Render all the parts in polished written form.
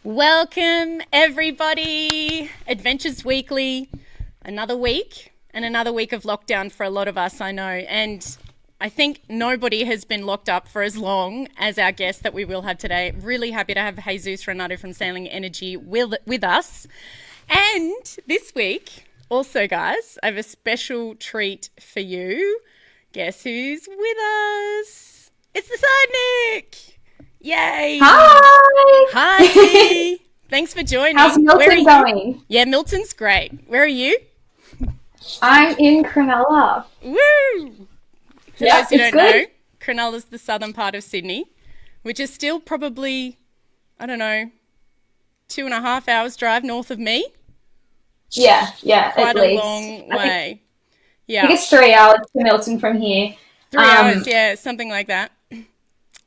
Welcome, everybody. Adventures Weekly. Another week and another week of lockdown for a lot of us, I know. And I think nobody has been locked up for as long as our guest that we will have today. Really happy to have Jesús Renedo from Sailing Energy with us. And this week, also, guys, I have a special treat for you. Guess who's with us? It's the Side-Nic! Yay! Hi! Hi! Thanks for joining. How's Milton going? Yeah, Milton's great. Where are you? I'm in Cronulla. Woo! For Yeah, those who it's don't know, good. Cronulla's the southern part of Sydney, which is still probably, 2.5 hours drive north of me. Yeah, Quite at a least. long I way. think it's 3 hours to Milton from here. 3 hours, yeah, something like that.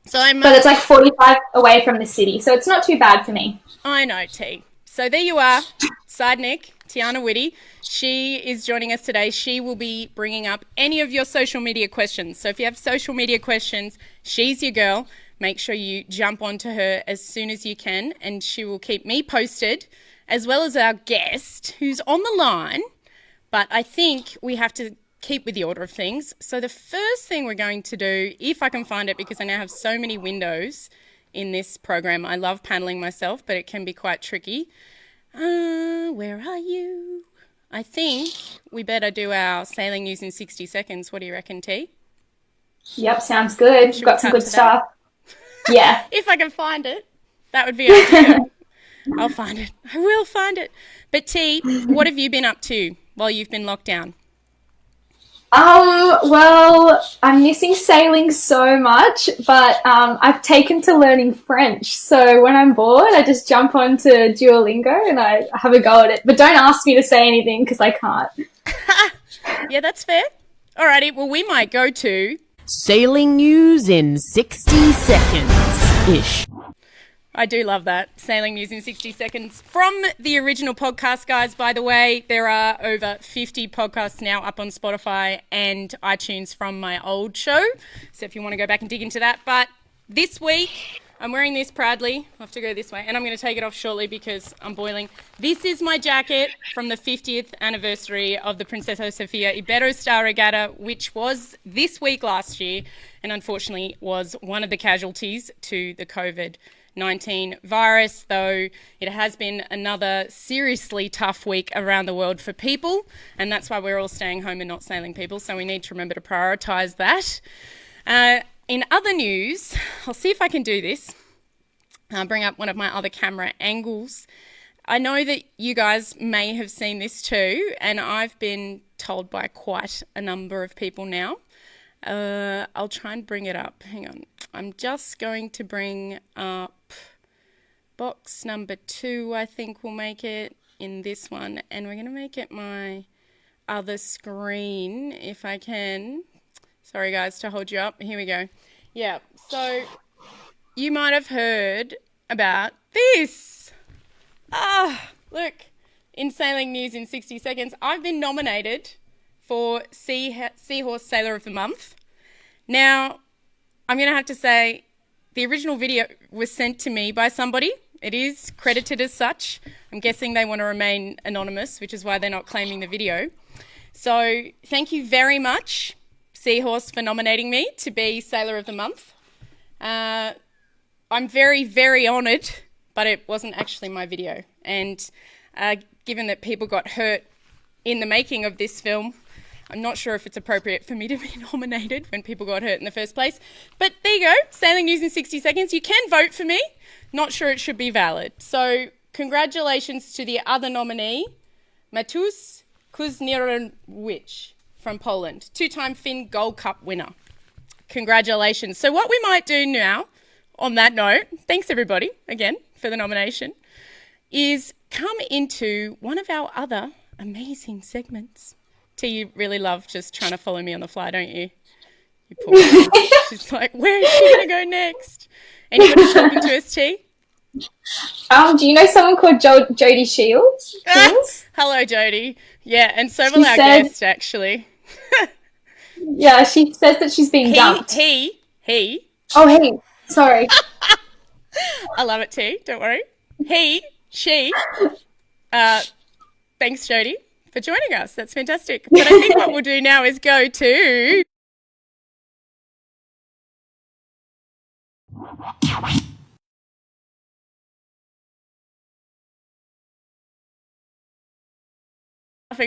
So But it's like 45 away from the city, so it's not too bad for me. I know, T. So there you are, Side-Nic Tiana Whitty. She is joining us today. She will be bringing up any of your social media questions. So if you have social media questions, she's your girl. Make sure you jump onto her as soon as you can, and she will keep me posted, as well as our guest, who's on the line. But I think we have to keep with the order of things. So the first thing we're going to do, if I can find it, because I now have so many windows in this program. I love paneling myself, but it can be quite tricky. Where are you? I think we better do our sailing news in 60 seconds. What do you reckon, T? Yep, sounds good. Should we Got some cut good to stuff. Yeah. If I can find it, that would be ideal. I'll find it. I will find it. But T, what have you been up to while you've been locked down? Well, I'm missing sailing so much, but I've taken to learning French. So when I'm bored, I just jump onto Duolingo and I have a go at it. But don't ask me to say anything because I can't. Yeah, that's fair. Alrighty, well, we might go to Sailing news in 60 seconds-ish. I do love that. Sailing news in 60 seconds. From the original podcast, guys, by the way, there are over 50 podcasts now up on Spotify and iTunes from my old show. So if you want to go back and dig into that. But this week, I'm wearing this proudly. I'll have to go this way. And I'm going to take it off shortly because I'm boiling. This is my jacket from the 50th anniversary of the Princesa Sofía Iberostar regatta, which was this week last year. And unfortunately was one of the casualties to the COVID-19 virus, though it has been another seriously tough week around the world for people, and that's why we're all staying home and not sailing, people, so we need to remember to prioritise that. In other news, I'll see if I can do this. I'll bring up one of my other camera angles. I know that you guys may have seen this too, and I've been told by quite a number of people now. I'll try and bring it up. Hang on. I'm just going to bring up box number 2, I think we'll make it in this one. And we're going to make it my other screen, if I can. Sorry, guys, to hold you up. Here we go. Yeah, so you might have heard about this. Look, in Sailing News in 60 Seconds, I've been nominated for Seahorse Sailor of the Month. Now, I'm going to have to say the original video was sent to me by somebody. It is credited as such. I'm guessing they want to remain anonymous, which is why they're not claiming the video. So thank you very much, Seahorse, for nominating me to be Sailor of the Month. I'm very, very honoured, but it wasn't actually my video. And given that people got hurt in the making of this film, I'm not sure if it's appropriate for me to be nominated when people got hurt in the first place. But there you go, Sailing News in 60 seconds. You can vote for me. Not sure it should be valid. So congratulations to the other nominee, Matus Kuzniewicz from Poland, 2-time Finn Gold Cup winner. Congratulations. So what we might do now, on that note, thanks everybody again for the nomination, is come into one of our other amazing segments. T, you really love just trying to follow me on the fly, don't you? You poor girl. She's like, where is she going to go next? Anybody talking to us, T? Do you know someone called Jodie Shields? Hello, Jodie. Yeah, and so will our guest, actually. Yeah, she says that she's being dumped. He. Oh, hey. Sorry. I love it, T. Don't worry. she. Thanks, Jodie, for joining us. That's fantastic. But I think what we'll do now is go to...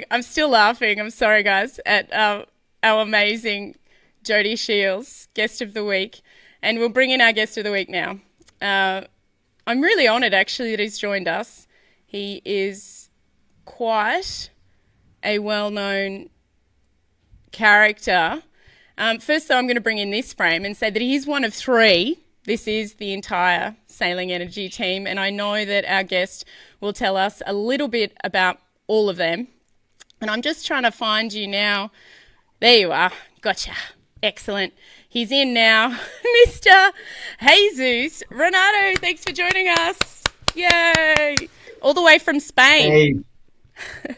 I'm still laughing. I'm sorry, guys, at our amazing Jodie Shields, guest of the week. And we'll bring in our guest of the week now. I'm really honoured, actually, that he's joined us. He is quite a well-known character. First, though, I'm going to bring in this frame and say that he's one of three. This is the entire Sailing Energy team, and I know that our guest will tell us a little bit about all of them. And I'm just trying to find you now. There you are. Gotcha. Excellent. He's in now. Mr. Jesús Renedo, thanks for joining us. Yay. All the way from Spain. Hey.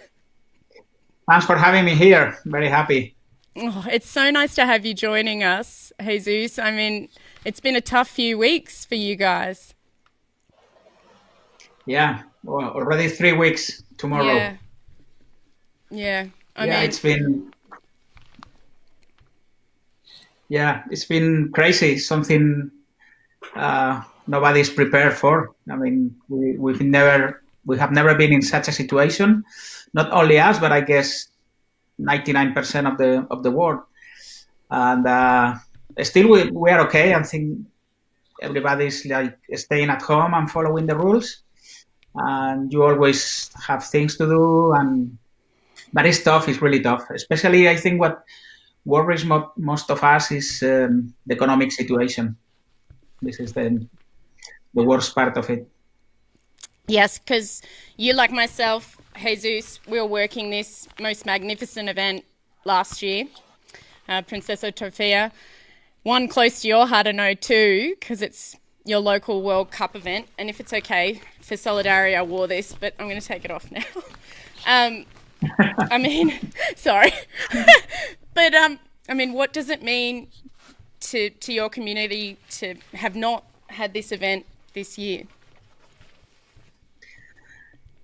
Thanks for having me here. Very happy. Oh, it's so nice to have you joining us, Jesús. I mean, it's been a tough few weeks for you guys. Yeah. Well, already 3 weeks tomorrow. Yeah. I mean, it's been crazy. Something nobody's prepared for. I mean, we have never been in such a situation. Not only us, but I guess 99% of the world. And still, we are okay. I think everybody's like staying at home and following the rules. And you always have things to do, but it's tough. It's really tough. Especially, I think what worries most of us is the economic situation. This is the worst part of it. Yes, because you, like myself, Jesús, we were working this most magnificent event last year, Princesa Sofía. One close to your heart, I know too, because it's your local World Cup event. And if it's okay, for solidarity, I wore this, but I'm going to take it off now. I mean, sorry. But, I mean, what does it mean to your community to have not had this event this year?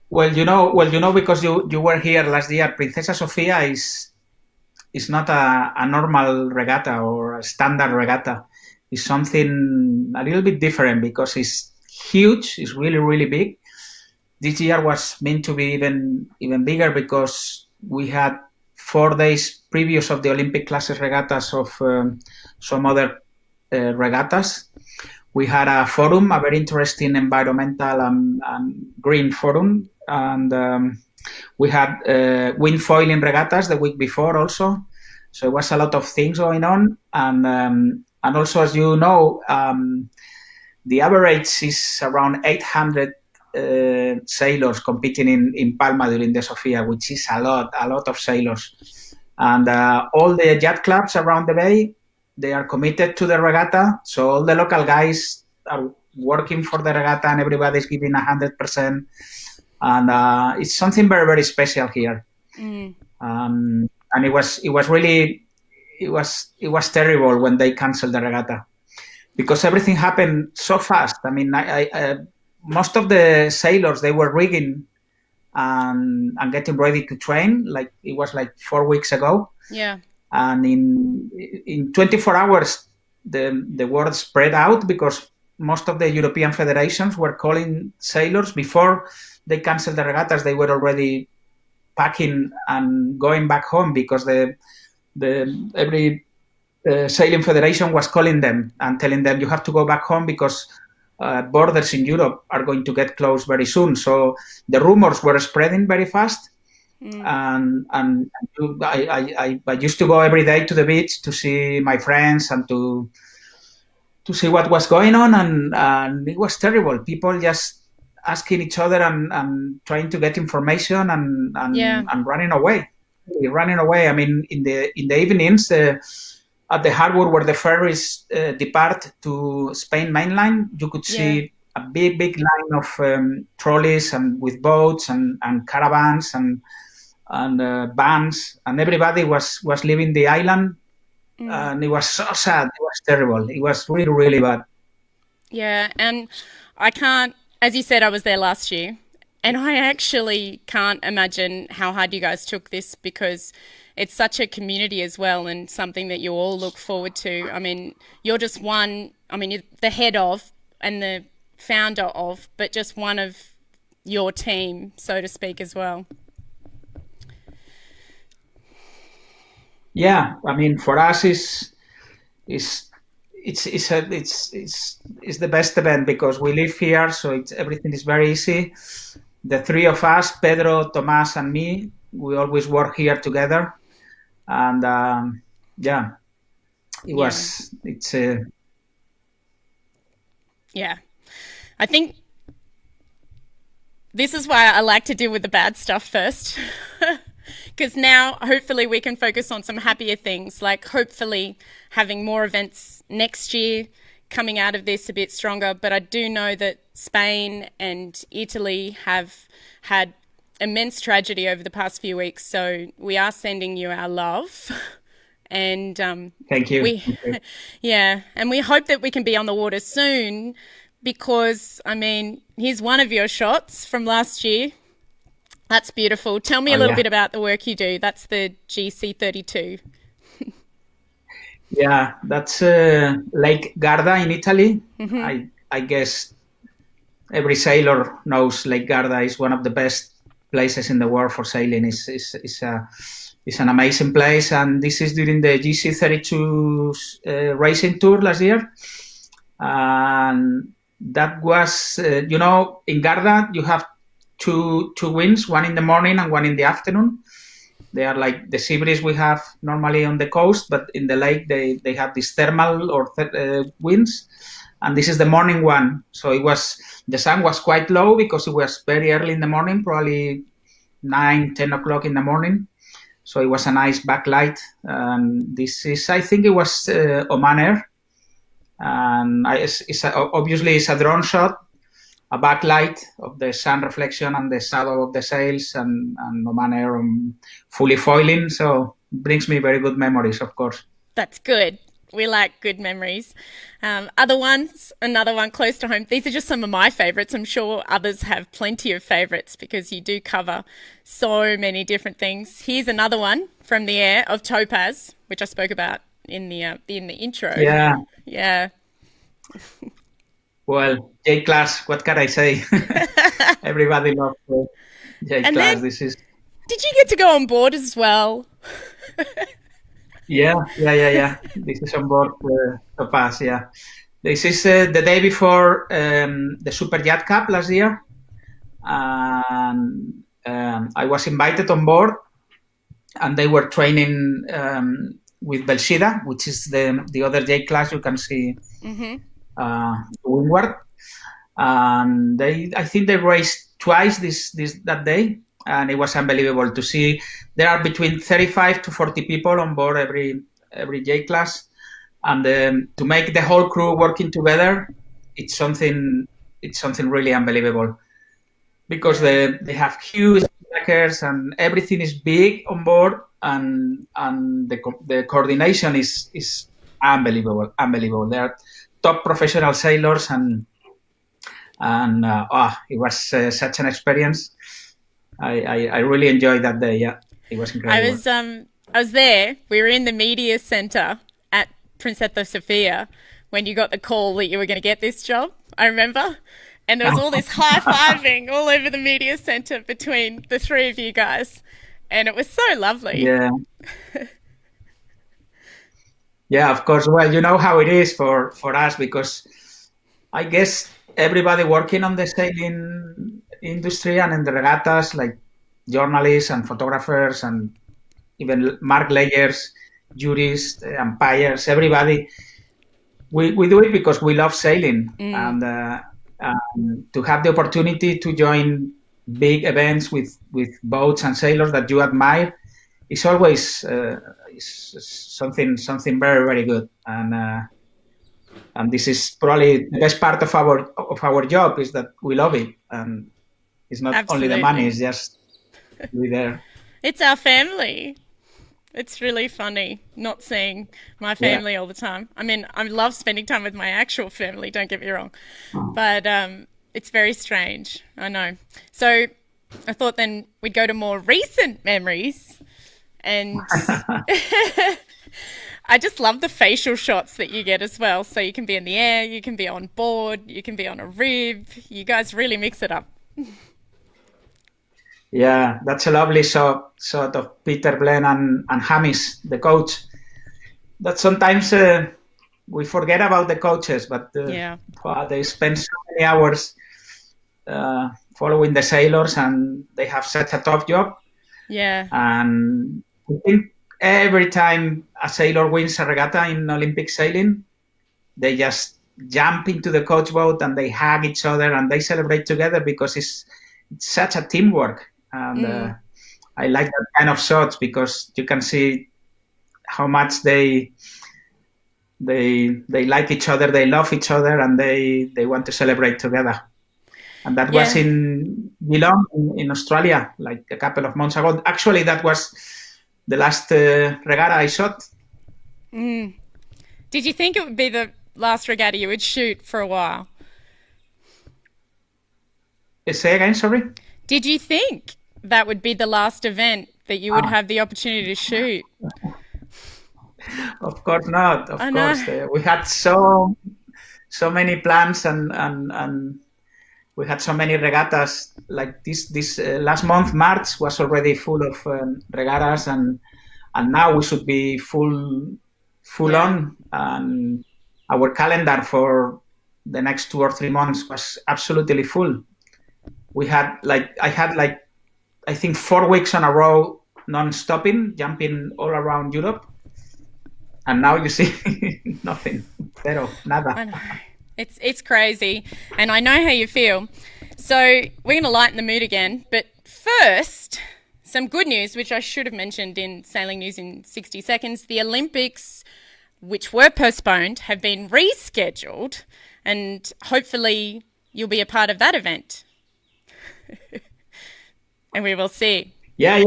Well, you know, because you were here last year, Princesa Sofía is not a normal regatta or a standard regatta. It's something a little bit different because it's huge. It's really, really big. This year was meant to be even bigger because we had 4 days previous of the Olympic classes regattas of some other regattas. We had a forum, a very interesting environmental and green forum. And we had wind foiling regattas the week before also. So it was a lot of things going on. And also, as you know, the average is around 800 sailors competing in Palma during the Sofía, which is a lot of sailors. And all the yacht clubs around the bay, they are committed to the regatta. So all the local guys are working for the regatta and everybody's giving 100%. And it's something very, very special here. And it was really, it was terrible when they canceled the regatta because everything happened so fast. I mean, I most of the sailors, they were rigging and getting ready to train. Like it was like 4 weeks ago. Yeah. And in 24 hours, the word spread out because most of the European federations were calling sailors before they canceled the regattas. They were already packing and going back home because every sailing federation was calling them and telling them you have to go back home because borders in Europe are going to get closed very soon. So the rumors were spreading very fast. And I used to go every day to the beach to see my friends and to see what was going on, and it was terrible. People just asking each other and trying to get information and running away. I mean, in the evenings at the harbour where the ferries depart to Spain mainland, you could see a big line of trolleys and with boats and caravans and vans, and everybody was leaving the island. And it was so sad. It was terrible. It was really, really bad. Yeah, and I can't as you said, I was there last year, and I actually can't imagine how hard you guys took this, because it's such a community as well, and something that you all look forward to. I mean, you're just one, I mean, you're the head of and the founder of, but just one of your team, so to speak, as well. Yeah, I mean, for us it's the best event because we live here, so everything is very easy. The three of us, Pedro, Tomas, and me, we always work here together, and Yeah, I think this is why I like to deal with the bad stuff first. Because now, hopefully, we can focus on some happier things, like hopefully having more events next year, coming out of this a bit stronger. But I do know that Spain and Italy have had immense tragedy over the past few weeks. So we are sending you our love. And thank you. Yeah, and we hope that we can be on the water soon, because, I mean, here's one of your shots from last year. That's beautiful. Tell me a little bit about the work you do. That's the GC32. Yeah, that's Lake Garda in Italy. Mm-hmm. I guess every sailor knows Lake Garda is one of the best places in the world for sailing. It's an amazing place, and this is during the GC32 racing tour last year. And that was, in Garda you have two winds, one in the morning and one in the afternoon. They are like the sea breeze we have normally on the coast, but in the lake they have these thermal or winds, and this is the morning one. So the sun was quite low because it was very early in the morning, probably 9-10 o'clock in the morning. So it was a nice backlight. This is, I think it was Oman Air, and obviously it's a drone shot, a backlight of the sun reflection and the shadow of the sails, and Oman Air fully foiling. So it brings me very good memories, of course. That's good. We like good memories. Another one close to home. These are just some of my favourites. I'm sure others have plenty of favourites because you do cover so many different things. Here's another one from the air of Topaz, which I spoke about in the intro. Yeah. Yeah. Well, J-Class, what can I say? Everybody loves J-Class. Did you get to go on board as well? Yeah. This is on board Topaz, yeah. This is the day before the Super Yacht Cup last year. And I was invited on board, and they were training with Belshida, which is the other J-Class you can see. Mm-hmm. Windward, and I think they raced twice that day, and it was unbelievable to see. There are between 35 to 40 people on board every J-Class, and to make the whole crew working together, it's something really unbelievable, because they have huge trackers and everything is big on board, and the coordination is unbelievable. They are top professional sailors, and it was such an experience. I really enjoyed that day. Yeah, it was incredible. I was there. We were in the media center at Princesa Sofía when you got the call that you were going to get this job. I remember, and there was all this high-fiving all over the media center between the three of you guys, and it was so lovely. Yeah. Yeah, of course. Well, you know how it is for us, because I guess everybody working on the sailing industry and in the regattas, like journalists and photographers and even mark layers, jurists, umpires, everybody, we do it because we love sailing. And to have the opportunity to join big events with boats and sailors that you admire, it's always something very, very good, and this is probably the best part of our job, is that we love it, and it's not Absolutely. Only the money; it's just be there. It's our family. It's really funny not seeing my family all the time. I mean, I love spending time with my actual family. Don't get me wrong, but It's very strange. I know. So I thought then we'd go to more recent memories. And I just love the facial shots that you get as well. So you can be in the air, you can be on board, you can be on a rib. You guys really mix it up. Yeah, that's a lovely shot of Peter, Glenn, and Hamish, the coach. That sometimes we forget about the coaches, but wow, they spend so many hours following the sailors, and they have such a tough job. Yeah. And I think every time a sailor wins a regatta in Olympic sailing, they just jump into the coach boat and they hug each other and they celebrate together because it's such a teamwork. And I like that kind of shots because you can see how much they like each other, they love each other, and they want to celebrate together. And that was in Geelong, in Australia, like a couple of months ago. Actually, that was the last regatta I shot. Did you think it would be the last regatta you would shoot for a while? Say again, sorry? Did you think that would be the last event that you would have the opportunity to shoot? Of course not. Of course, we had so many plans and we had so many regattas. Like this last month, March was already full of regattas, and now we should be full on. And our calendar for the next 2 or 3 months was absolutely full. We had I think 4 weeks on a row, non-stopping, jumping all around Europe. And now you see nothing, zero, nada. I know. It's crazy, and I know how you feel. So we're going to lighten the mood again. But first, some good news, which I should have mentioned in Sailing News in 60 Seconds. The Olympics, which were postponed, have been rescheduled, and hopefully you'll be a part of that event. And we will see. Yeah.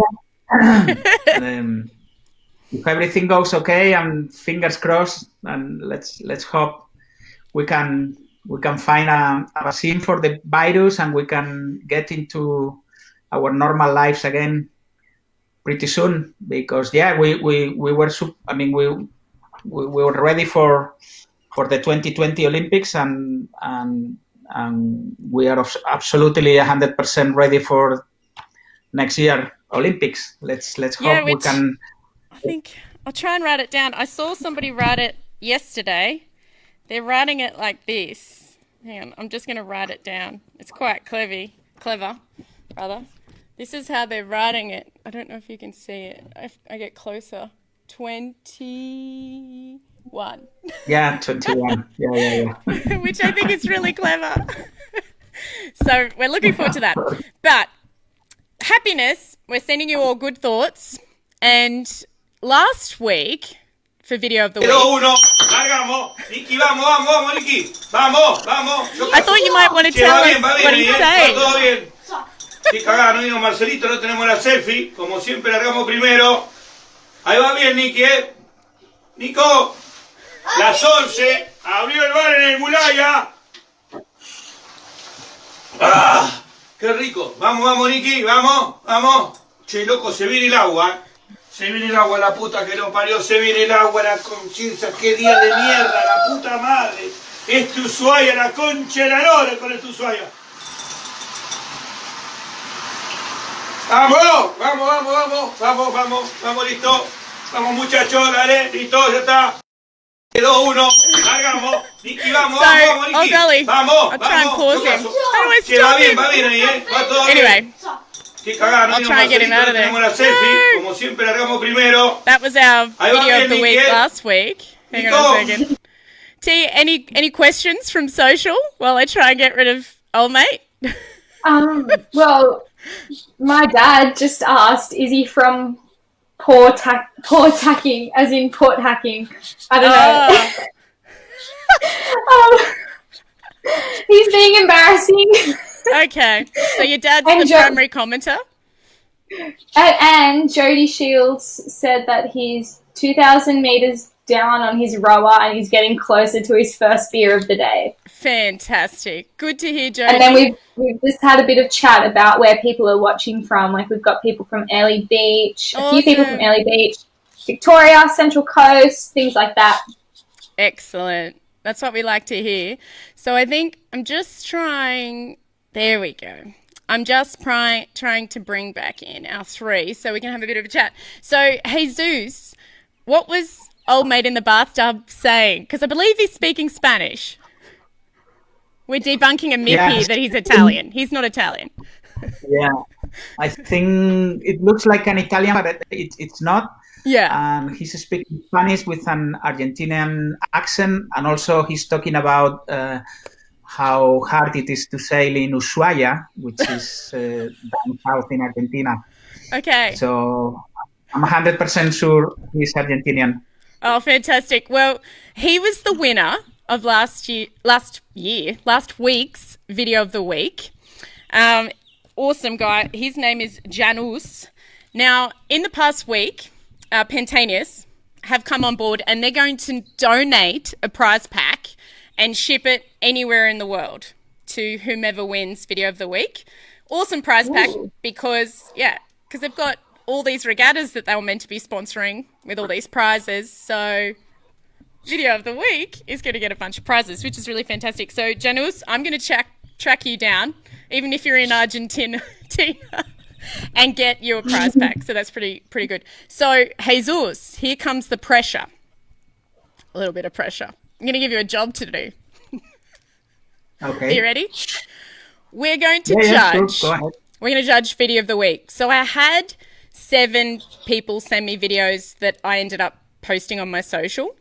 If everything goes okay, and fingers crossed, and let's hope we can find a vaccine for the virus, and we can get into our normal lives again pretty soon. Because we were ready for the 2020 Olympics, and we are absolutely 100% ready for next year Olympics. Let's hope we can. I think I'll try and write it down. I saw somebody write it yesterday. They're writing it like this. Hang on, I'm just going to write it down. It's quite clever, rather. This is how they're writing it. I don't know if you can see it. I get closer. 21. Yeah, 21. Yeah. Which I think is really clever. So we're looking forward to that. But happiness, we're sending you all good thoughts. And last week, for video of the week, I thought you might want to tell us what he's saying. Sí, cagá, no digo Marcelito, no tenemos la selfie. Como siempre, largamos primero. Ahí va bien, Nicky, Nico, las 11. Abrió el bar en el Mulaya. ¡Ah! ¡Qué rico! Vamos, Nicky, vamos. Che, loco, se viene el agua. Se viene el agua, la puta que no parió. Se viene el agua, la conciencia. ¡Qué día de mierda, la puta madre! Este Ushuaia, la concha de la lora con este Ushuaia. Vamos, listo. Vamos, muchachos, dale, listo, ya está. 2-1, largamos. Nicky, vamos, Nicky. Oh, golly. Vamos, I'll try and pause him. How do I Que stop him? va bien ahí, va todo Anyway. bien. Qué cagada, no I'll try and get him out of there. Tenemos la selfie, como siempre, largamos primero. That was our video of the week Nicky. last week. Hang on a second. T, any questions from social while I try and get rid of old mate? Well, my dad just asked, is he from port hacking, as in port hacking? I don't know. He's being embarrassing. Okay, so your dad's the primary commenter? And Jody Shields said that he's 2,000 meters down on his rower and he's getting closer to his first beer of the day. Fantastic. Good to hear, Jodie. And then we've just had a bit of chat about where people are watching from. Like we've got people from Early Beach, a few people from Early Beach, Victoria, Central Coast, things like that. Excellent. That's what we like to hear. So I think I'm just trying... There we go. I'm just trying to bring back in our three so we can have a bit of a chat. So, Jesus, what was old mate in the bathtub saying? Because I believe he's speaking Spanish. We're debunking a myth here that he's Italian. He's not Italian. Yeah, I think it looks like an Italian, but it's not. Yeah. He's speaking Spanish with an Argentinian accent, and also he's talking about how hard it is to sail in Ushuaia, which is down south in Argentina. Okay. So I'm 100% sure he's Argentinian. Oh, fantastic. Well, he was the winner of last week's video of the week. Awesome guy. His name is Janus. Now, in the past week, Pantaenius have come on board and they're going to donate a prize pack and ship it anywhere in the world to whomever wins video of the week. Awesome prize pack because they've got all these regattas that they were meant to be sponsoring with all these prizes. So video of the week is going to get a bunch of prizes, which is really fantastic. So Janus, I'm going to track you down, even if you're in Argentina, and get you a prize pack. So that's pretty good. So Jesus, here comes the pressure. A little bit of pressure. I'm going to give you a job to do. Okay. Are you ready? We're going to judge. Yeah, sure. Go ahead. We're going to judge video of the week. So I had 7 people send me videos that I ended up posting on my social.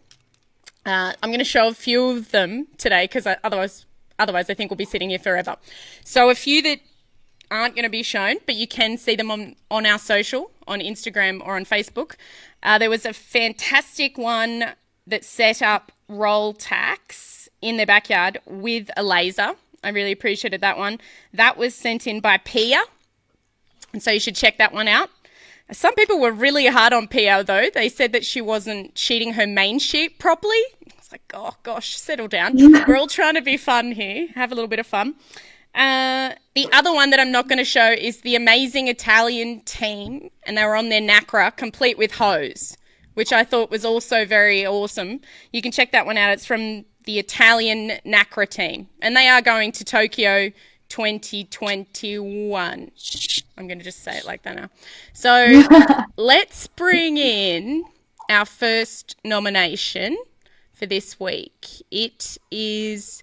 I'm going to show a few of them today because otherwise I think we'll be sitting here forever. So a few that aren't going to be shown, but you can see them on our social, on Instagram or on Facebook. There was a fantastic one that set up roll tacks in their backyard with a laser. I really appreciated that one. That was sent in by Pia, and so you should check that one out. Some people were really hard on Pia, though. They said that she wasn't sheeting her main sheet properly. It's like, oh, gosh, settle down. We're all trying to be fun here, have a little bit of fun. The other one that I'm not going to show is the amazing Italian team, and they were on their NACRA, complete with hose, which I thought was also very awesome. You can check that one out. It's from the Italian NACRA team, and they are going to Tokyo 2021. I'm going to just say it like that now. So let's bring in our first nomination for this week. It is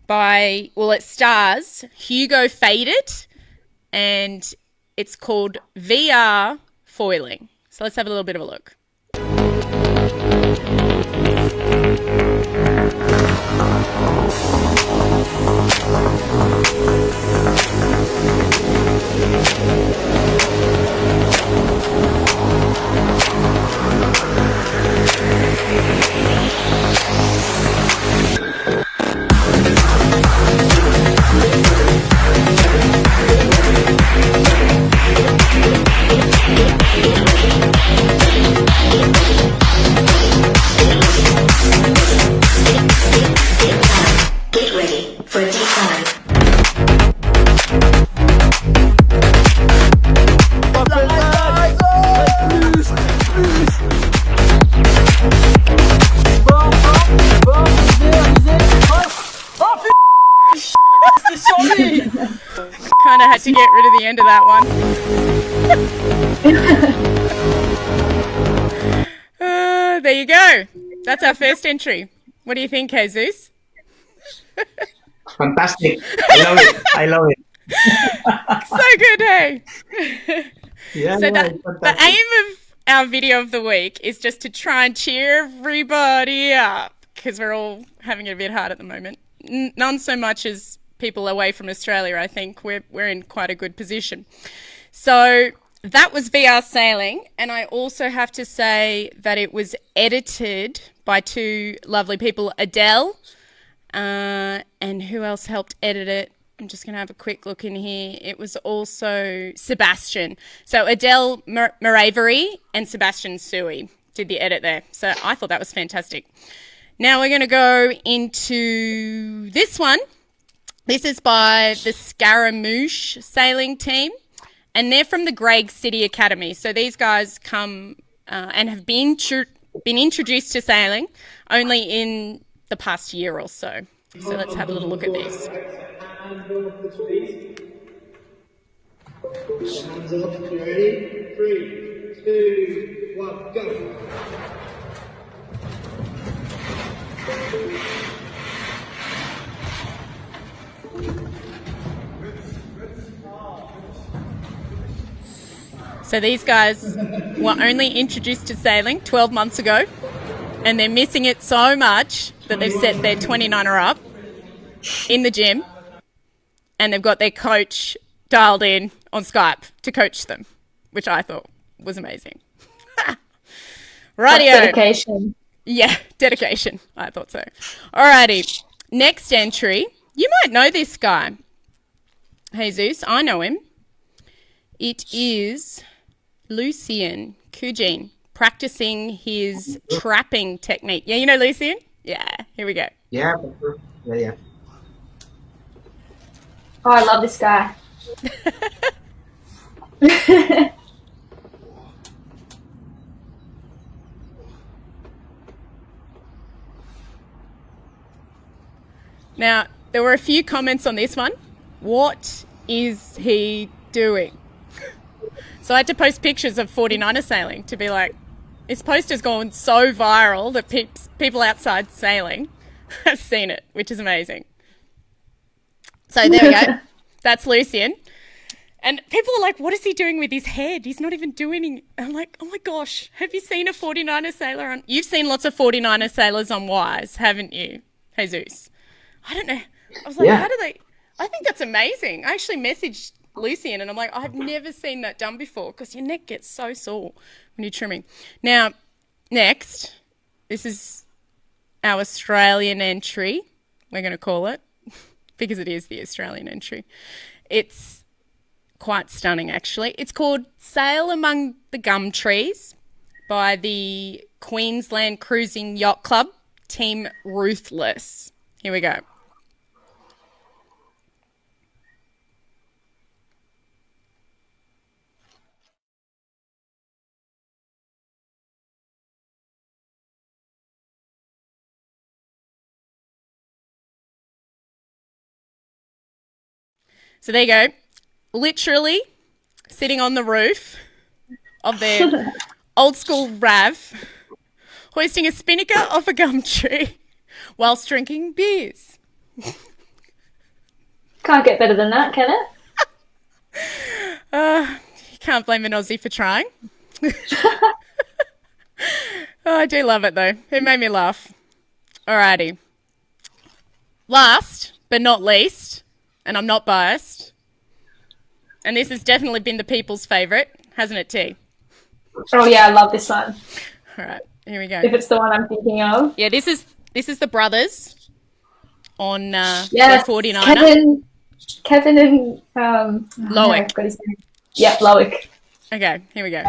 it stars Hugo Faded, and it's called VR Foiling. So let's have a little bit of a look. Get ready for a deep dive. Kind of had to get rid of the end of that one. There you go. That's our first entry. What do you think, Jesus? Fantastic. I love it. So good, hey? Yeah, So the aim of our video of the week is just to try and cheer everybody up because we're all having it a bit hard at the moment. None so much as people away from Australia, I think. We're in quite a good position. So that was VR Sailing, and I also have to say that it was edited by 2 lovely people, Adele, and who else helped edit it? I'm just going to have a quick look in here. It was also Sebastian. So Adele Maravery and Sebastian Sui did the edit there. So I thought that was fantastic. Now we're going to go into this one. This is by the Scaramouche sailing team, and they're from the Greig City Academy. So these guys come and have been introduced to sailing only in the past year or so. So let's have a little look at this. Hands up, you ready? 3, 2, 1, go. So these guys were only introduced to sailing 12 months ago, and they're missing it so much that they've set their 29er up in the gym, and they've got their coach dialed in on Skype to coach them, which I thought was amazing. Rightio. Dedication. Yeah, dedication. I thought so. Alrighty. Next entry. You might know this guy. Jesus, I know him. It is Lucien Cugine practicing his trapping technique. Yeah, you know Lucien? Yeah, here we go. Yeah, for sure. Yeah. Oh, I love this guy. Now, there were a few comments on this one. What is he doing? So I had to post pictures of 49er sailing to be like, this post has gone so viral that people outside sailing have seen it, which is amazing. So there we go. That's Lucien. And people are like, what is he doing with his head? He's not even doing anything. I'm like, oh my gosh, have you seen a 49er sailor on... You've seen lots of 49er sailors on Wise, haven't you, Jesus? I don't know. I was like, how do they... I think that's amazing. I actually messaged Lucien and I'm like, I've never seen that done before, because your neck gets so sore when you're trimming. Now, next, this is our Australian entry, we're going to call it, because it is the Australian entry. It's quite stunning, actually. It's called Sail Among the Gum Trees by the Queensland Cruising Yacht Club, Team Ruthless. Here we go. So there you go. Literally sitting on the roof of their old school RAV, hoisting a spinnaker off a gum tree whilst drinking beers. Can't get better than that, can it? You can't blame an Aussie for trying. Oh, I do love it though. It made me laugh. Alrighty. Last but not least, and I'm not biased, and this has definitely been the people's favourite, hasn't it, T? Oh yeah, I love this one. All right, here we go. If it's the one I'm thinking of. Yeah, this is the brothers on their Yes, 49er. Kevin and Loic. I've got his name. Yep, Loic. Okay, here we go.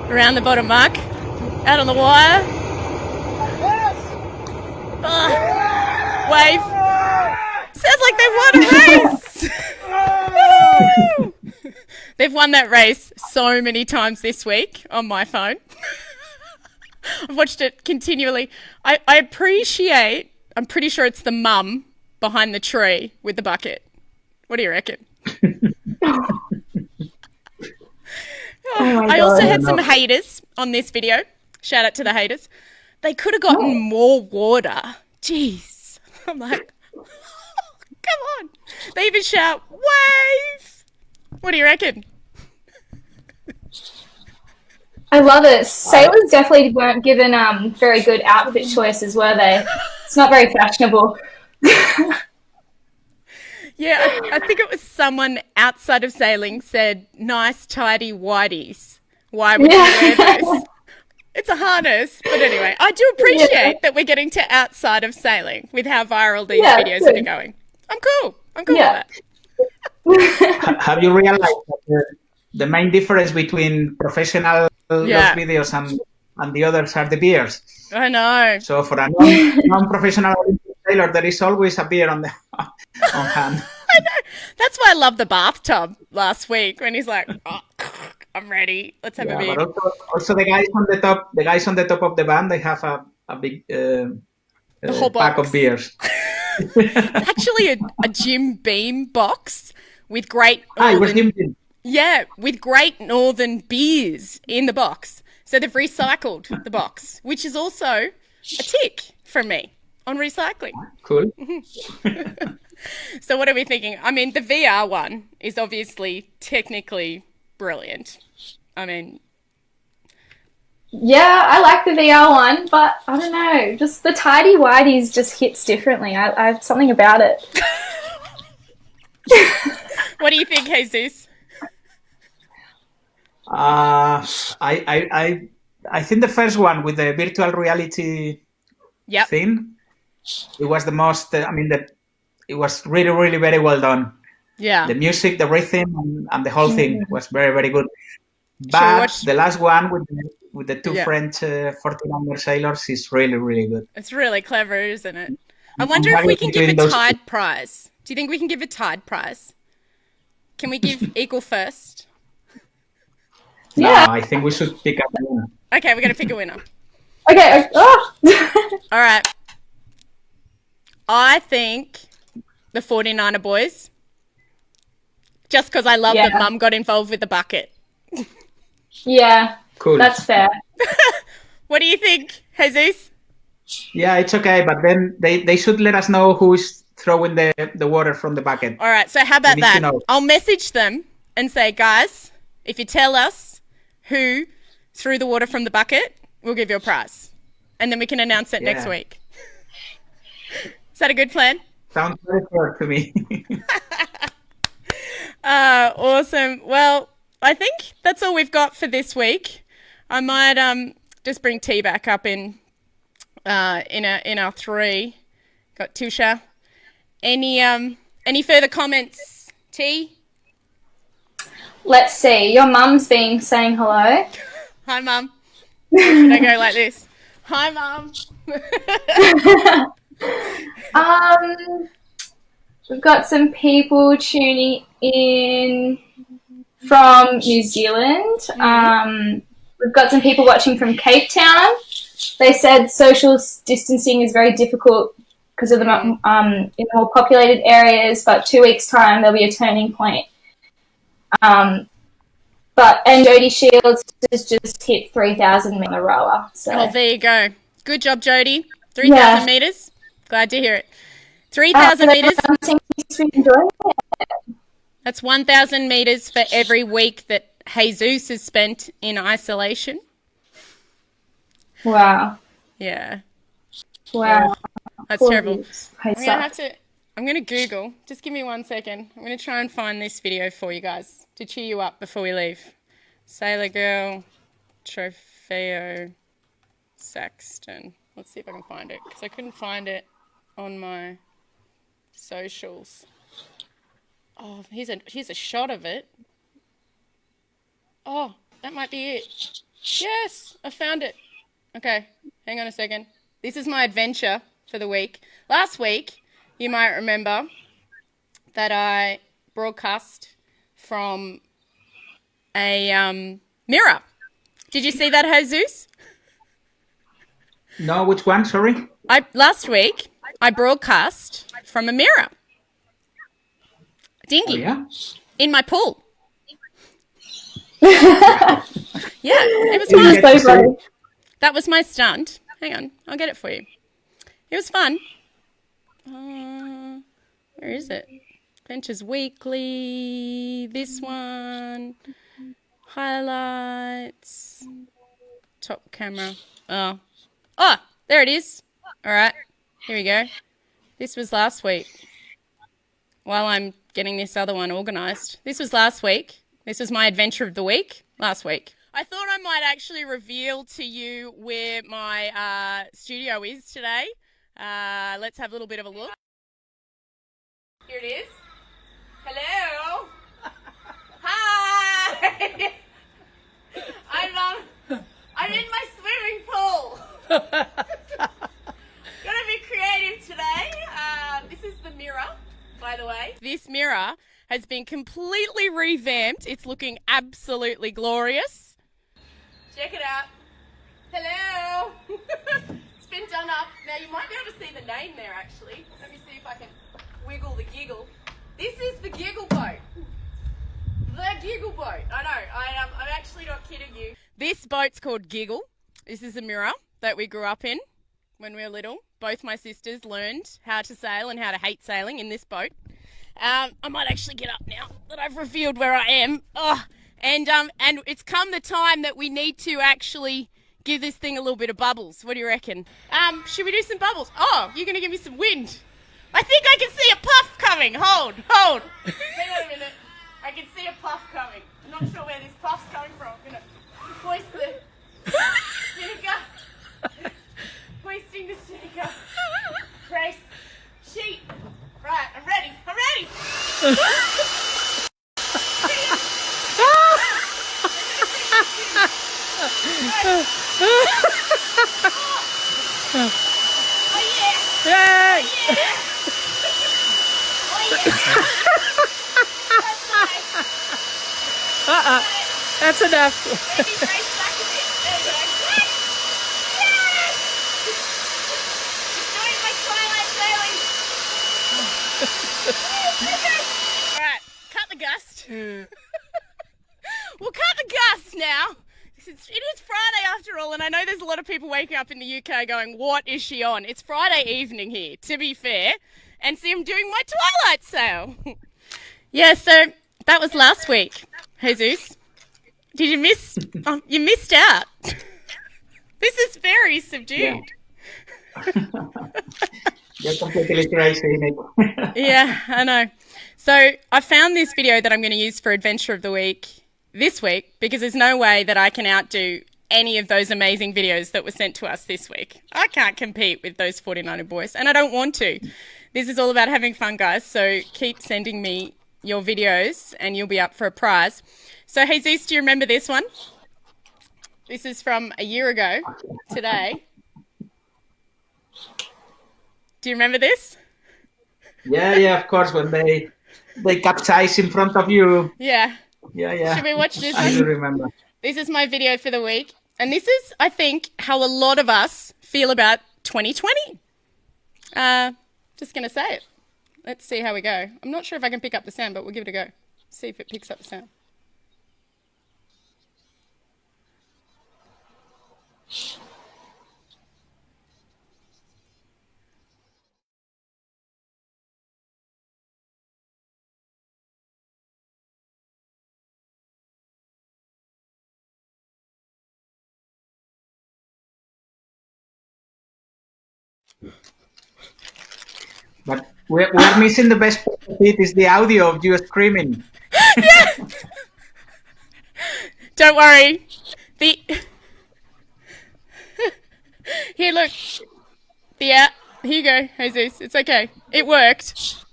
Around the bottom mark, out on the wire. Wave. Sounds like they won a race. They've won that race so many times this week on my phone. I've watched it continually. I appreciate, I'm pretty sure it's the mum behind the tree with the bucket. What do you reckon? I also had some haters on this video. Shout out to the haters. They could have gotten more water. Jeez. I'm like, come on. They even shout, wave. What do you reckon? I love it. Sailors definitely weren't given very good outfit choices, were they? It's not very fashionable. Yeah, I think it was someone outside of sailing said, nice, tidy whiteys. Why would you wear those? It's a harness. But anyway, I do appreciate that we're getting to outside of sailing with how viral these videos are going. I'm cool. I'm cool with that. Have you realized that the main difference between professional those videos and the others are the beers? I know. So for a non-professional sailor, there is always a beer on hand. I know. That's why I love the bathtub last week when he's like, oh, I'm ready. Let's have a beer. But also the guys on the top of the van, they have a big whole pack box of beers. It's actually a Jim Beam box with great it was Jim Beam. Yeah, with Great Northern beers in the box. So they've recycled the box, which is also a tick from me on recycling. Cool. So what are we thinking? I mean, the VR one is obviously technically brilliant. I mean... Yeah, I like the VR one, but I don't know. Just the tidy whities just hits differently. I have something about it. What do you think, Jesus? I think the first one with the virtual reality thing, it was the most. It was really, really very well done. Yeah. The music, the rhythm, and the whole thing was very, very good. But the last one with the two French 49er sailors is really, really good. It's really clever, isn't it? I wonder if we can give a tied prize. Do you think we can give a tied prize? Can we give equal first? No, I think we should pick a winner. Okay, we're going to pick a winner. Okay. Oh. All right. I think the 49er boys. Just because I love that Mum got involved with the bucket. Yeah. Cool. That's fair. What do you think, Jesus? Yeah, it's okay, but then they should let us know who is throwing the water from the bucket. All right, so how about that? I'll message them and say, guys, if you tell us who threw the water from the bucket, we'll give you a prize. And then we can announce it next week. Is that a good plan? Sounds very fair to me. Awesome. Well, I think that's all we've got for this week. I might just bring T back up in our three. Got Tusha. Any further comments, T? Let's see. Your mum's been saying hello. Hi, Mum. Should I go like this? Hi, Mum. We've got some people tuning in from New Zealand. We've got some people watching from Cape Town. They said social distancing is very difficult because of the in more populated areas, but 2 weeks' time there'll be a turning point. And Jodie Shields has just hit 3,000 on the rower. So. Oh, there you go. Good job, Jodie. 3,000 metres. Glad to hear it. 3,000 metres. That's 1,000 metres for every week that Jesus has spent in isolation. Wow. Yeah. Wow. That's terrible. I'm going to Google. Just give me 1 second. I'm going to try and find this video for you guys to cheer you up before we leave. Sailor Girl, Trofeo Saxton. Let's see if I can find it, because I couldn't find it on my socials. Oh, here's a shot of it. Oh, that might be it. Yes, I found it. Okay, hang on a second. This is my adventure for the week. Last week, you might remember that I broadcast from a mirror. Did you see that, Jesus? No, which one? Sorry. Last week, I broadcast from a mirror. Dinghy. Oh, yeah? In my pool. Yeah, it was fun. That was my stunt. Hang on, I'll get it for you. It was fun. Where is it? Adventures Weekly. This one. Highlights. top camera. Oh, there it is. All right, here we go. This was last week. While I'm getting this other one organised. This was last week. This was my adventure of the week last week. I thought I might actually reveal to you where my studio is today. Let's have a little bit of a look. Here it is. Hello. Hi. I'm in my swimming pool. Gotta be creative today. This is the mirror, by the way. This mirror has been completely revamped. It's looking absolutely glorious. Check it out. Hello. It's been done up. Now you might be able to see the name there actually. Let me see if I can wiggle the giggle. This is the giggle boat. The giggle boat. I know. I'm actually not kidding you. This boat's called Giggle. This is a mirror that we grew up in when we were little. Both my sisters learned how to sail and how to hate sailing in this boat. I might actually get up now that I've revealed where I am. Oh, and it's come the time that we need to actually give this thing a little bit of bubbles. What do you reckon? Should we do some bubbles? Oh, you're going to give me some wind. I think I can see a puff coming. Hold. Hang on a minute. I can see a puff coming. I'm not sure where this puff's coming from. I'm going to hoist the spinnaker. Hoisting the spinnaker. Brace. Sheet. Right, I'm ready. Oh yeah! Yay! Oh yeah! That's enough. Maybe brace back a bit. There we go. Yes! It's doing my twilight sailing. Alright, cut the gust. We'll cut the gust now. It is Friday after all, and I know there's a lot of people waking up in the UK going, what is she on? It's Friday evening here, to be fair. And see, I'm doing my twilight sail. Yeah, so that was last week. Jesus, did you miss? Oh, you missed out. This is very subdued. Yeah. You're completely crazy, Nick. Yeah, I know. So I found this video that I'm going to use for Adventure of the Week this week because there's no way that I can outdo any of those amazing videos that were sent to us this week. I can't compete with those 49er boys, and I don't want to. This is all about having fun, guys, so keep sending me your videos and you'll be up for a prize. So, Jesus, do you remember this one? This is from a year ago today. Do you remember this? Yeah, of course, when they capsize in front of you. Yeah. Yeah. Should we watch this I one? do remember. This is my video for the week. And this is, I think, how a lot of us feel about 2020. Just going to say it. Let's see how we go. I'm not sure if I can pick up the sound, but we'll give it a go. See if it picks up the sound. But we're missing the best part of it is the audio of you screaming. Yeah. Don't worry. Here, look. Here you go, Jesus. It's okay. It worked.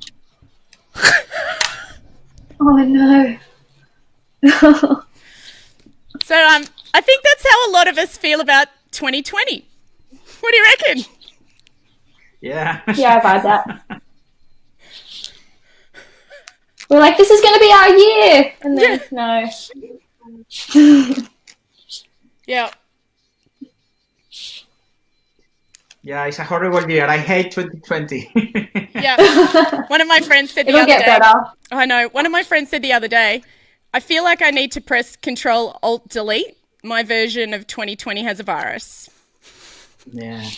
Oh no. So I think that's how a lot of us feel about 2020. What do you reckon? Yeah. Yeah, I buy that. We're like, this is going to be our year. And then, no. Yeah. Yeah, it's a horrible year. I hate 2020. Yeah. One of my friends said the It'll other get day. better. I know. One of my friends said the other day, I feel like I need to press Control-Alt-Delete. My version of 2020 has a virus. Yeah.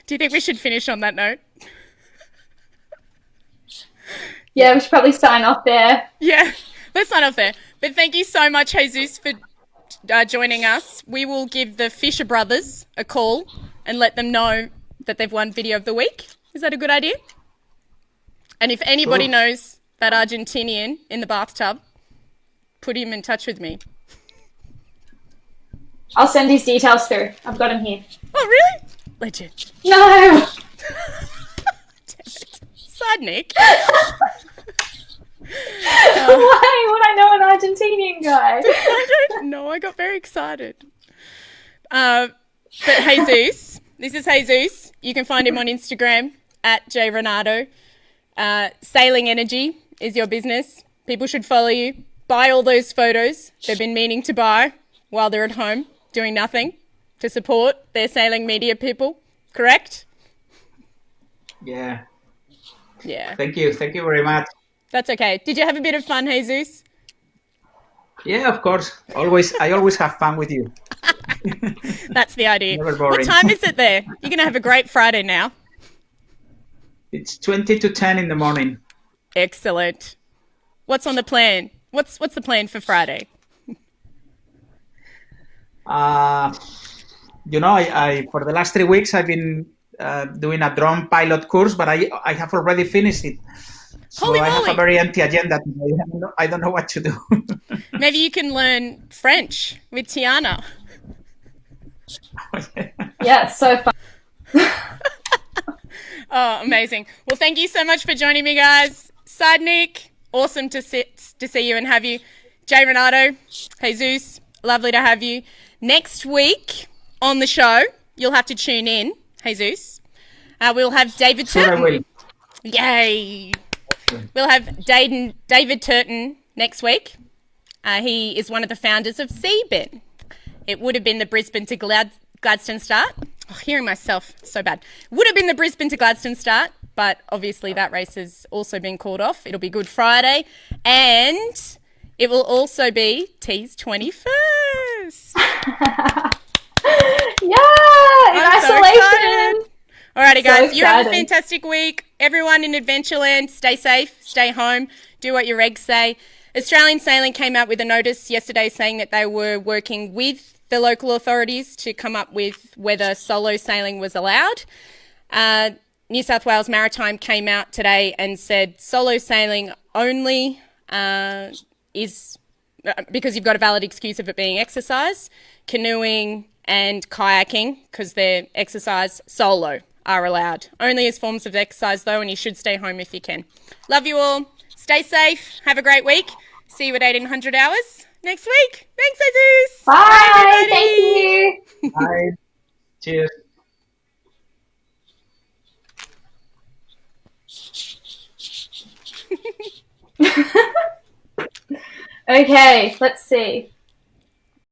Do you think we should finish on that note? Yeah, we should probably sign off there. Yeah, let's sign off there. But thank you so much, Jesus, for joining us, we will give the Fisher brothers a call and let them know that they've won Video of the Week. Is that a good idea? And if anybody knows that Argentinian in the bathtub, put him in touch with me. I'll send his details through. I've got him here. Oh, really? Legend. No! Side-Nic. Why would I know an Argentinian guy? I don't know. I got very excited. But Jesus, this is Jesus. You can find him on Instagram at jrenedo. Sailing Energy is your business. People should follow you. Buy all those photos they've been meaning to buy while they're at home doing nothing to support their sailing media people. Correct? Yeah. Yeah. Thank you very much. That's okay. Did you have a bit of fun, Jesus? Yeah, of course. I always have fun with you. That's the idea. Never boring. What time is it there? You're going to have a great Friday now. It's 20 to 10 in the morning. Excellent. What's on the plan? What's the plan for Friday? I for the last 3 weeks I've been doing a drone pilot course, but I have already finished it. So Holy I have moly. a very empty agenda today. I don't know what to do. Maybe you can learn French with Tiana. Yeah, it's so fun. Oh, amazing. Well, thank you so much for joining me, guys. Side-Nic, awesome to see you and have you. Jay Renedo, Jesus, lovely to have you. Next week on the show, you'll have to tune in, Jesus. We'll have David Sure, I Turton. will. Yay. We'll have David Turton next week. He is one of the founders of Seabin. It would have been the Brisbane to Gladstone start. Oh, hearing myself so bad. Would have been the Brisbane to Gladstone start, but obviously that race has also been called off. It'll be Good Friday, and it will also be T's 21st. Yeah, in I'm so isolation. excited. Alrighty, guys, So you have a excited. fantastic week. Everyone in Adventureland, stay safe, stay home, do what your regs say. Australian Sailing came out with a notice yesterday saying that they were working with the local authorities to come up with whether solo sailing was allowed. New South Wales Maritime came out today and said solo sailing only is because you've got a valid excuse of it being exercise. Canoeing and kayaking, because they're exercise, solo are allowed. Only as forms of exercise though, and you should stay home if you can. Love you all. Stay safe. Have a great week. See you at 1800 hours next week. Thanks, Jesus. Bye. everybody. Thank you. Bye. Cheers. Okay, let's see.